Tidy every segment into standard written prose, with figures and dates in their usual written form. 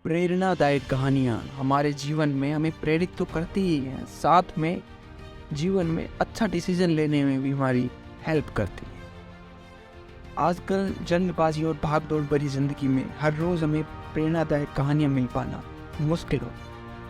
प्रेरणादायक कहानियाँ हमारे जीवन में हमें प्रेरित तो करती ही हैं, साथ में जीवन में अच्छा डिसीजन लेने में भी हमारी हेल्प करती है। आजकल जल्दबाजी और भागदौड़ भरी जिंदगी में हर रोज़ हमें प्रेरणादायक कहानियाँ मिल पाना मुश्किल हो,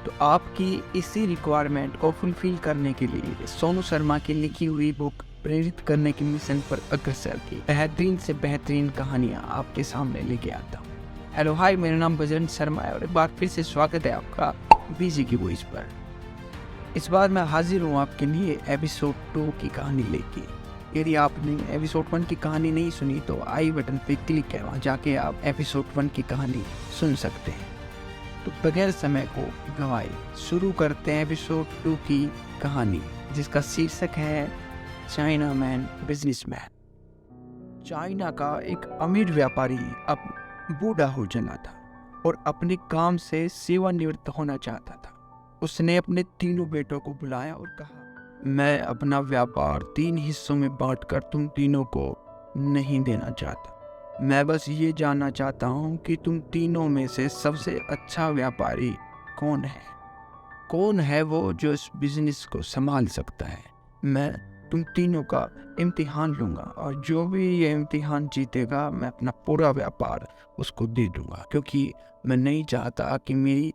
तो आपकी इसी रिक्वायरमेंट को फुलफिल करने के लिए सोनू शर्मा की लिखी हुई बुक प्रेरित करने के मिशन पर अग्रसर की बेहतरीन से बेहतरीन कहानियाँ आपके सामने लेके आता हूँ। हेलो हाय, मेरा नाम बजरंग शर्मा है और एक बार फिर से स्वागत है आपका बीजी की वॉइस पर। इस बार मैं हाजिर हूँ आपके लिए एपिसोड 2 की कहानी लेके। यदि आपने एपिसोड 1 की कहानी नहीं सुनी तो आई बटन पे क्लिक है, वहाँ जाके आप एपिसोड 1 की कहानी सुन सकते हैं। तो बगैर समय को गंवाए शुरू करते हैं एपिसोड 2 की कहानी, जिसका शीर्षक है चाइना मैन बिजनेसमैन। चाइना का एक अमीर व्यापारी अब बूढ़ा हो चला था और अपने काम से सेवानिवृत्त होना चाहता था। उसने अपने तीनों बेटों को बुलाया और कहा, मैं अपना व्यापार 3 हिस्सों में बांटकर तुम तीनों को नहीं देना चाहता। मैं बस ये जानना चाहता हूँ कि तुम तीनों में से सबसे अच्छा व्यापारी कौन है? कौन है वो जो इस बिजनेस को संभाल सकता है? मैं तुम तीनों का इम्तिहान लूँगा और जो भी ये इम्तिहान जीतेगा मैं अपना पूरा व्यापार उसको दे दूँगा, क्योंकि मैं नहीं चाहता कि मेरी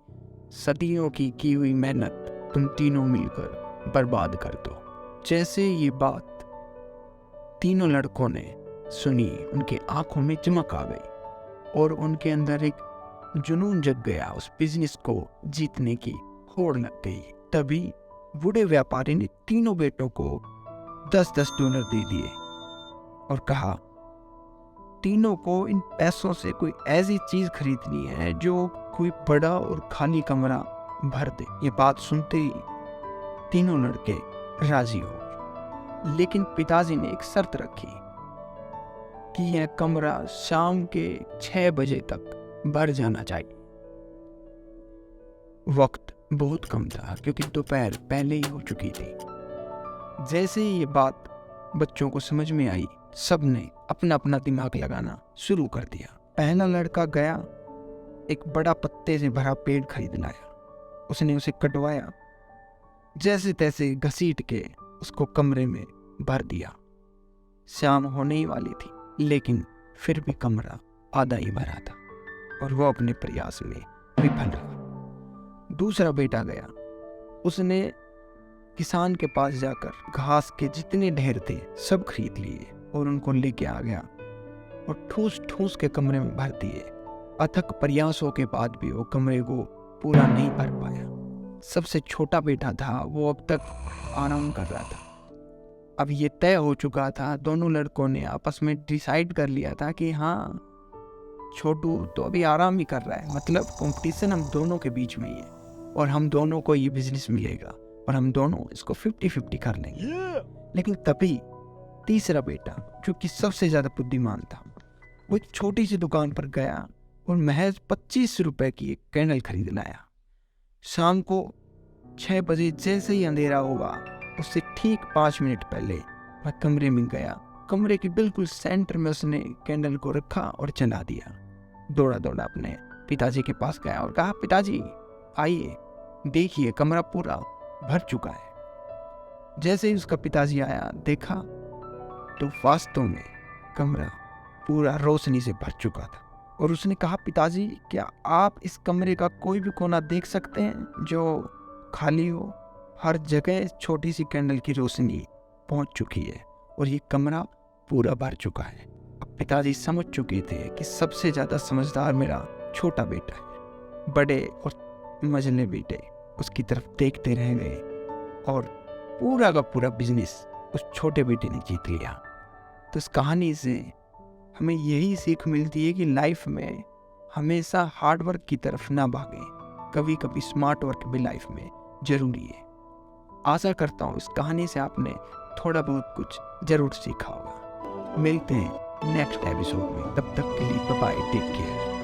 सदियों की हुई मेहनत तुम तीनों मिलकर बर्बाद कर दो। जैसे ये बात तीनों लड़कों ने सुनी, उनके आंखों में चमक आ गई और उनके अंदर एक जुनून जग गया। उस बिजनेस को जीतने की होड़ लग गई। तभी बूढ़े व्यापारी ने तीनों बेटों को 10-10 डॉलर दे दिए और कहा, तीनों को इन पैसों से कोई ऐसी चीज खरीदनी है जो कोई बड़ा और खाली कमरा भर दे। ये बात सुनते ही तीनों लड़के राजी हो गए, लेकिन पिताजी ने एक शर्त रखी कि यह कमरा शाम के 6 बजे तक भर जाना चाहिए। वक्त बहुत कम था क्योंकि दोपहर पहले ही हो चुकी थी। जैसे ही ये बात बच्चों को समझ में आई, सब ने अपना अपना दिमाग लगाना शुरू कर दिया। पहला लड़का गया, एक बड़ा पत्ते से भरा पेड़ खरीद लाया। उसने उसे कटवाया, जैसे तैसे घसीट के उसको कमरे में भर दिया। शाम होने ही वाली थी, लेकिन फिर भी कमरा आधा ही भरा था और वो अपने प्रयास में विफल रहा। दूसरा बेटा गया, उसने किसान के पास जाकर घास के जितने ढेर थे सब खरीद लिए और उनको लेके आ गया और ठूस ठूस के कमरे में भर दिए। अथक प्रयासों के बाद भी वो कमरे को पूरा नहीं भर पाया। सबसे छोटा बेटा था, वो अब तक आराम कर रहा था। अब ये तय हो चुका था, दोनों लड़कों ने आपस में डिसाइड कर लिया था कि हाँ, छोटू तो अभी आराम ही कर रहा है, मतलब कंपटीशन हम दोनों के बीच में ही है और हम दोनों को ये बिजनेस मिलेगा और हम दोनों इसको 50-50 कर लेंगे। लेकिन तभी तीसरा बेटा, जो कि सबसे ज्यादा बुद्धिमान था, वो एक छोटी सी दुकान पर गया और महज 25 रुपए की एक कैंडल खरीद लाया। शाम को 6 बजे जैसे ही अंधेरा होगा, उससे ठीक 5 मिनट पहले वह कमरे में गया। कमरे के बिल्कुल सेंटर में उसने कैंडल को रखा और जला दिया। दौड़ा दौड़ा अपने पिताजी के पास गया और कहा, पिताजी आइए, देखिए कमरा पूरा भर चुका है। जैसे ही उसका पिताजी आया, देखा तो वास्तव में कमरा पूरा रोशनी से भर चुका था और उसने कहा, पिताजी क्या आप इस कमरे का कोई भी कोना देख सकते हैं जो खाली हो? हर जगह छोटी सी कैंडल की रोशनी पहुंच चुकी है और ये कमरा पूरा भर चुका है। अब पिताजी समझ चुके थे कि सबसे ज्यादा समझदार मेरा छोटा बेटा है। बड़े और मझले बेटे उसकी तरफ देखते रह गए और पूरा का पूरा बिजनेस उस छोटे बेटे ने जीत लिया। तो इस कहानी से हमें यही सीख मिलती है कि लाइफ में हमेशा हार्ड वर्क की तरफ ना भागें, कभी कभी स्मार्ट वर्क भी लाइफ में जरूरी है। आशा करता हूँ इस कहानी से आपने थोड़ा बहुत कुछ जरूर सीखा होगा। मिलते हैं नेक्स्ट एपिसोड में, तब तक के लिए बाय बाय, टेक केयर।